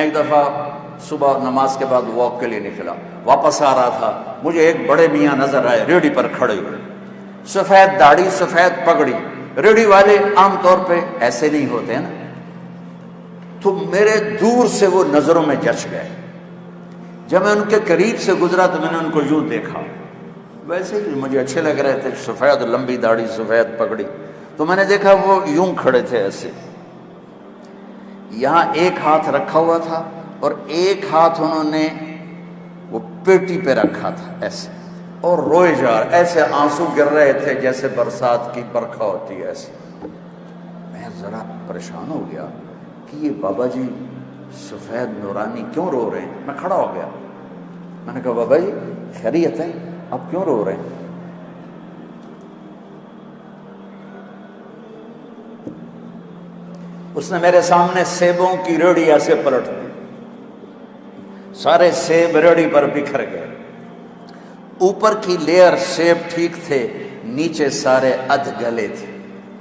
میں ایک دفعہ صبح نماز کے بعد واک کے لیے نکلا، واپس آ رہا تھا، مجھے ایک بڑے میاں نظر آئے ریڑھی پر کھڑے ہوئے، سفید داڑھی سفید پگڑی۔ ریڑھی والے عام طور پہ ایسے نہیں ہوتے ہیں نا، تو میرے دور سے وہ نظروں میں جچ گئے۔ جب میں ان کے قریب سے گزرا تو میں نے ان کو یوں دیکھا، ویسے ہی مجھے اچھے لگ رہے تھے، سفید لمبی داڑھی سفید پگڑی، تو میں نے دیکھا وہ یوں کھڑے تھے ایسے، یہاں ایک ہاتھ رکھا ہوا تھا اور ایک ہاتھ انہوں نے وہ پیٹی پہ رکھا تھا ایسے، اور روئے جا رہے، ایسے آنسو گر رہے تھے جیسے برسات کی برکھا ہوتی ہے ایسے۔ میں ذرا پریشان ہو گیا کہ یہ بابا جی سفید نورانی کیوں رو رہے ہیں؟ میں کھڑا ہو گیا، میں نے کہا بابا جی خیریت ہے، آپ کیوں رو رہے ہیں؟ اس نے میرے سامنے سیبوں کی ریڑھی ایسے پلٹ دی، سارے سیب ریڑھی پر بکھر گئے، اوپر کی لیئر سیب ٹھیک تھے، نیچے سارے ادھ گلے تھے۔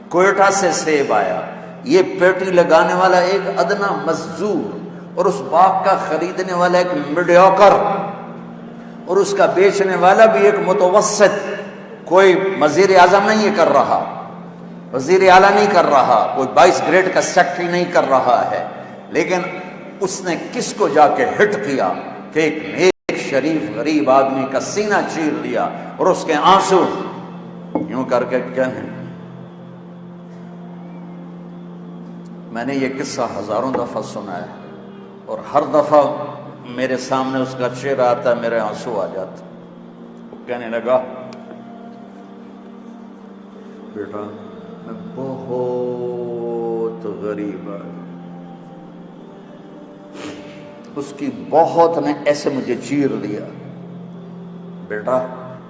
کوئٹہ سے سیب آیا، یہ پیٹی لگانے والا ایک ادنا مزدور اور اس باغ کا خریدنے والا ایک میڈیوکر اور اس کا بیچنے والا بھی ایک متوسط، کوئی وزیر اعظم نہیں یہ کر رہا، وزیر اعلیٰ نہیں کر رہا، کوئی 22 گریڈ کا سیکٹری نہیں کر رہا ہے، لیکن اس نے کس کو جا کے ہٹ کیا کہ ایک نیک شریف غریب آدمی کا سینہ چیر لیا اور اس کے آنسو یوں کر کے کہیں۔ میں نے یہ قصہ ہزاروں دفعہ سنا ہے اور ہر دفعہ میرے سامنے اس کا چہرہ آتا ہے، میرے آنسو آ جاتے۔ وہ کہنے لگا بیٹا میں بہت غریب آدمی، اس کی بہت نے ایسے مجھے چیر دیا، بیٹا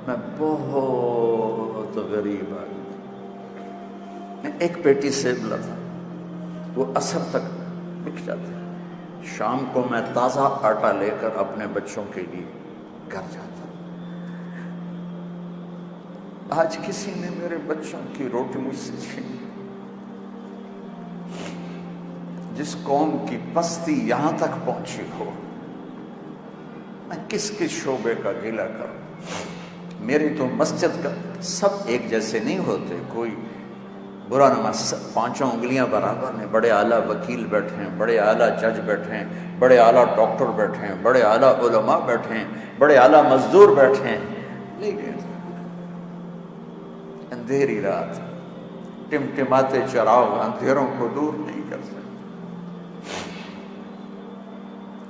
میں بہت غریب آدمی۔ میں ایک پیٹی سیب لاتا، وہ عصر تک بک جاتا، شام کو میں تازہ آٹا لے کر اپنے بچوں کے لیے گھر جاتا۔ آج کسی نے میرے بچوں کی روٹی مجھ سے چھین، جس قوم کی پستی یہاں تک پہنچی ہو، میں کس کس شعبے کا گلہ کروں؟ میری تو مسجد کا سب ایک جیسے نہیں ہوتے، کوئی برا نماز، پانچوں انگلیاں برابر ہیں، بڑے اعلیٰ وکیل بیٹھے ہیں، بڑے اعلیٰ جج بیٹھے ہیں، بڑے اعلیٰ ڈاکٹر بیٹھے ہیں، بڑے اعلیٰ علماء بیٹھے ہیں، بڑے اعلیٰ مزدور بیٹھے ہیں، لیکن اندھیری رات ٹمٹماتے چراغ اندھیروں کو دور نہیں کر سکتے،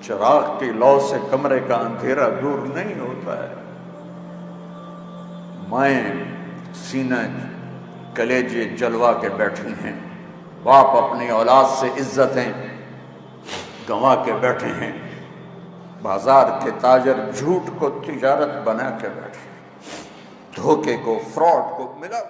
چراغ کی لو سے کمرے کا اندھیرا دور نہیں ہوتا ہے۔ مائیں سینہ کلیجے جلوا کے بیٹھی ہیں، باپ اپنی اولاد سے عزتیں گنوا کے بیٹھے ہیں، بازار کے تاجر جھوٹ کو تجارت بنا کے بیٹھے ہیں، دھوکے کو فراڈ کو ملا